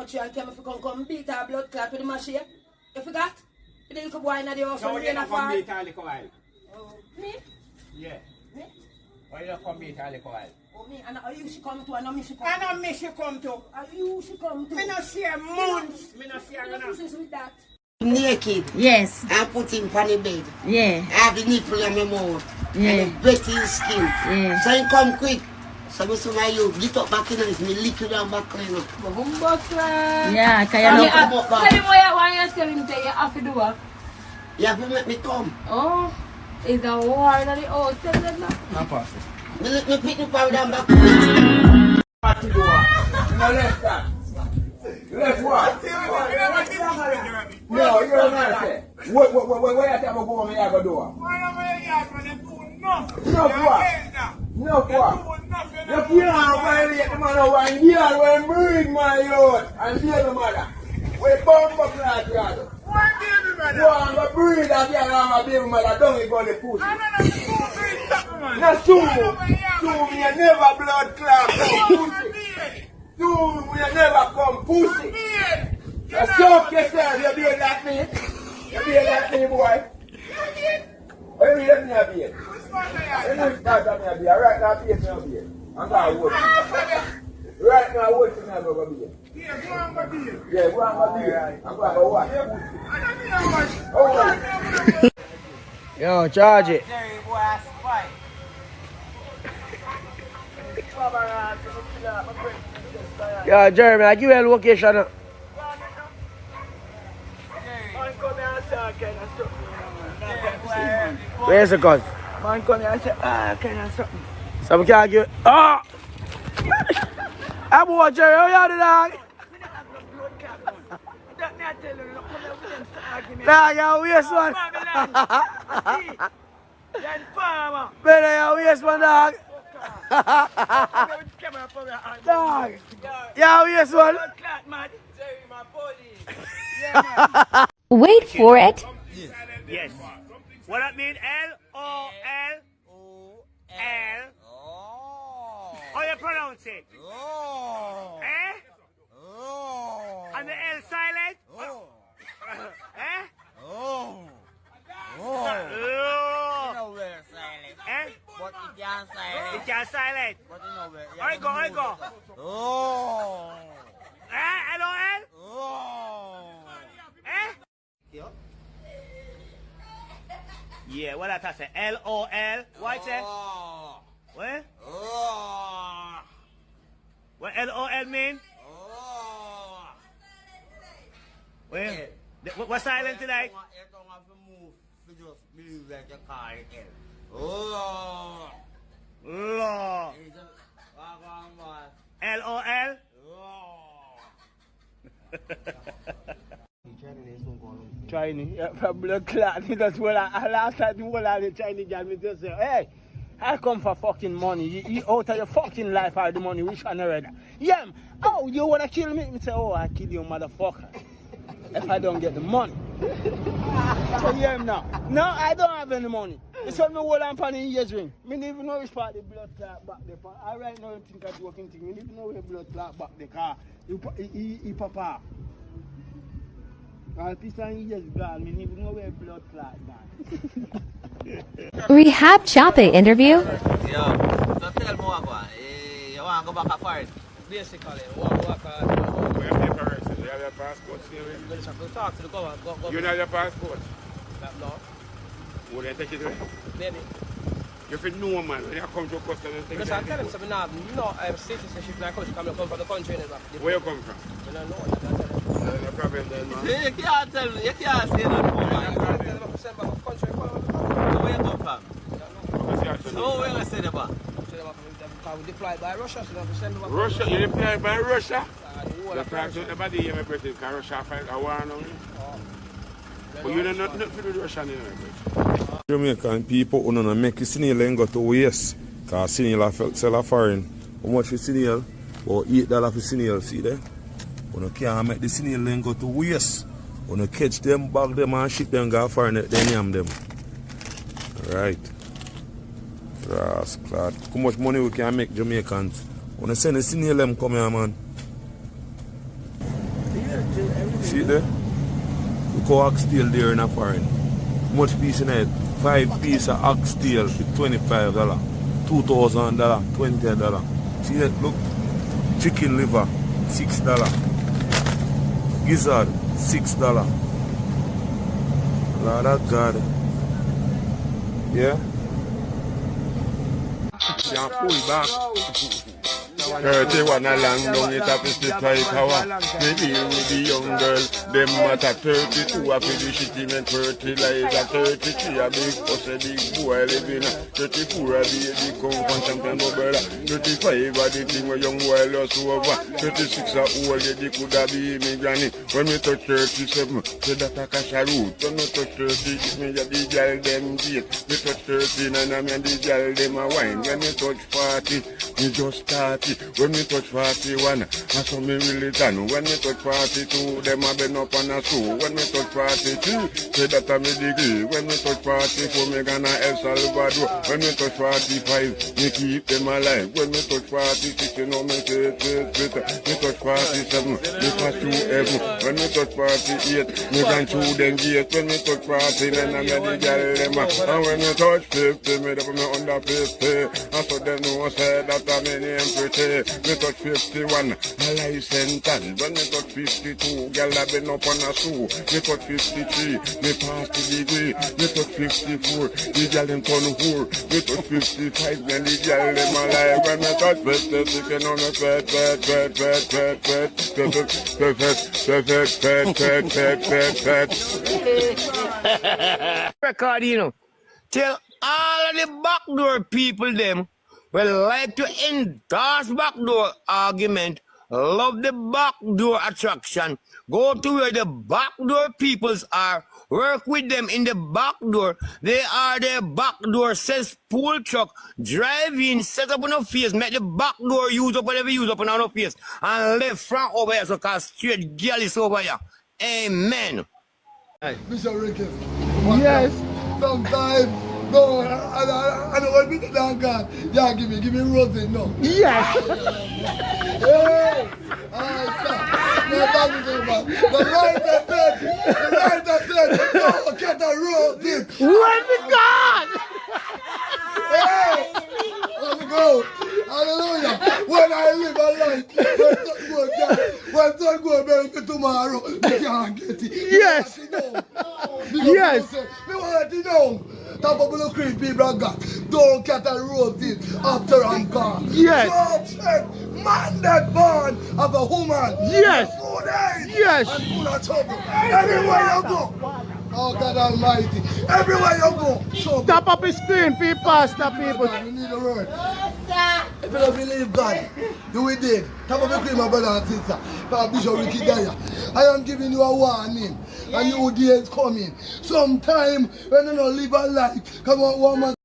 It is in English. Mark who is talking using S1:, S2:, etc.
S1: tree and tell me if you come beat our blood clot with the machine. You forgot? You the little boy in the house
S2: so
S1: when you in a farm.
S2: beat her a little while?
S1: Oh, me?
S2: Yeah.
S1: Me?
S2: Why you come beat her a little while?
S1: Oh, me, and you should come to, and I miss you come
S2: I don't miss you come to.
S1: you should come to.
S2: Me not see a month. Me not see a month.
S1: with that.
S3: Naked.
S4: Yes.
S3: And put him on the bed.
S4: Yeah.
S3: I have the nipple on my mouth.
S4: Yeah.
S3: And the wet his skin.
S4: Yeah.
S3: So he come quick. So I say, my you get up back in it. Me lick you down back clean up.
S4: Yeah, can you look
S3: up?
S5: Tell him why you tell him that you have to do it.
S3: You have to make me come.
S5: Oh, is a war in the house. Tell them that.
S2: Not possible.
S3: Me pick the power down back.
S2: What to do? No, left that. Left what? No, you don't know. What you tell me go on me have a door? No what? No what? You can't violate the man over and here when breed my lord and dear the mother. We bomb up like that. One baby mother. You want to breed that you have a baby mother, don't you go to pussy? Not two. Two, you never blood clot pussy. Two, you never come pussy. You choke yourself, you be like me. You be like me, boy. What do you mean you be? You know start on me, right now face me be. I'm going to work. Right now I work to me go be. Yeah, go on go be. Yeah, go on go be. I'm going to watch. Oh. Yo, charge it. Yo, Jeremy, I give you a location. Where's the gun? Man come here and say, can I something? So we can't give I'm what Jerry, how you do dog? Dog, you waste one. Better you waste one dog. Dog, you waste one.
S6: Wait for it.
S2: Yes. What that mean? L-O-L? L. How you pronounce it? Eh? And the L silent? Eh? Eh?
S7: But it can't silent.
S2: It can't silent.
S7: But you know where.
S2: I go. Eh? L-O-L? Eh? Yeah, what that I say? L-O-L? What say? What? What L-O-L mean? What silent tonight?
S7: You don't have to move. You just believe like you call it
S2: Law. L-O-L? Chinese, yeah, blood clot. That's what I last time all the Chinese guy me just say, hey, I come for fucking money. You out of your fucking life are the money, which one already? Yeah, oh, you wanna kill me? Me say, oh, I kill you, motherfucker. If I don't get the money. So yeah, now. No, I don't have any money. It's what me hold on for the ears ring. Me don't even know which part the blood clot back there. I right now think I'm joking thing. Me don't even know where the blood clot back there car. He pop off. All piece of ears gone. Me don't even know where blood clot gone.
S6: Rehab Chape interview.
S7: Yeah, so tell me what you want to go back a forest? Basically, you want to go back a...
S8: We have papers. You have your passport.
S7: You just have to talk to the government.
S8: You don't have your passport.
S7: No.
S8: Would they take it away?
S7: Maybe.
S8: You feel no man when you come to Costa and take it.
S7: Because I tell him something now, citizenship in my country, come from the country.
S8: Where you come from?
S7: You don't know what I tell him.
S8: No problem then, man.
S7: You can't tell me, you can't say that no man. You can't tell him to send back to country. Where you come from? No, where you say that back? We deployed by Russia, so we send them back.
S8: Russia? You deployed by Russia? The fact that nobody here, my brother, because Russia fight a war now. But you don't know nothing to do with Russia anyway.
S9: Jamaican people who don't make snail and go to waste. Because snail sell a foreign. How much for snail? About $8 for snail, see there? You can't make the snail and go to waste. You catch them, bag them and ship them, go foreign, then yam them. Right. Rascal. How much money we can make Jamaicans? When I send the snail them come here, man. See it there? Look how oxtail there in a foreign. Much piece in it? 5 pieces of oxtail for $25. $2,000, $20. See that? Look. Chicken liver, $6. Gizzard, $6. Lord of God. Yeah?
S8: Can't pull back. 31 a long down, it have 55 hours. Maybe with the young girl, them matter 32 a for the shipment fertilizer, 33 a big pussy, big boy living, 34 a baby come from champion bubble, 35 a the thing where young boy lost over, 36 a old lady could have been me granny. When me touch 37, say that a cash a root. When me touch 30, me a the girl them date. Me touch 39 and me and the girl them a wine. When me touch 40, me just start it. When me touch 41, I saw me really done. When me touch 42, them a been up on a show. When me touch 43, say that I'm a degree. When me touch 44, me gonna El Salvador. When me touch 45, me keep them alive. When me touch 46, you know me say it. Me touch 47, me pass through heaven. When me touch 48, me gone through them gates. When me touch 49, I'm the girl them. And when me touch 50, me up me under 50. And so them know say that I'm in name pretty. Me touch 51, my license done. When me touch 52, girl I been up on a show. Me touch 53, me pass the degree. Me touch 54, the girl them turn whore. Me touch 55, when the girl them alive. When me touch 56, you know me
S2: Record, you know. Tell all of the backdoor people them will like to endorse backdoor argument, love the backdoor attraction, go to where the backdoor peoples are, work with them in the backdoor. They are the backdoor cesspool truck, drive in, set up on a face, make the backdoor use up whatever use up on our face, and left front over here so cause straight girl is over here. Amen.
S6: Mr. Ricketts. Yes. Sometimes, no, I don't want to be the damn God. Yeah, give me rosy, no. Yes. Hey. No, thank you so much. The writer said, no, get a rosy. Let me God. Hey. Let's go. Hallelujah. When I live a life, when sun go back tomorrow, you can't get it. Yes. Yes. You want to know. Top of the cream people I got. Don't get a roses after I'm gone. Yes. God said, man that born of a woman. Yes. 4 days. Yes. And full of trouble. Everywhere you go. Oh God Almighty. Everywhere you go. So tap up his screen, people, pastor people. We need a word. If you don't believe God, do it did. Tap up the cream, my brother and sister. Bishop Ricky Dyer. I am giving you a warning. A new day is coming. Sometime when you don't live a life, come on, woman.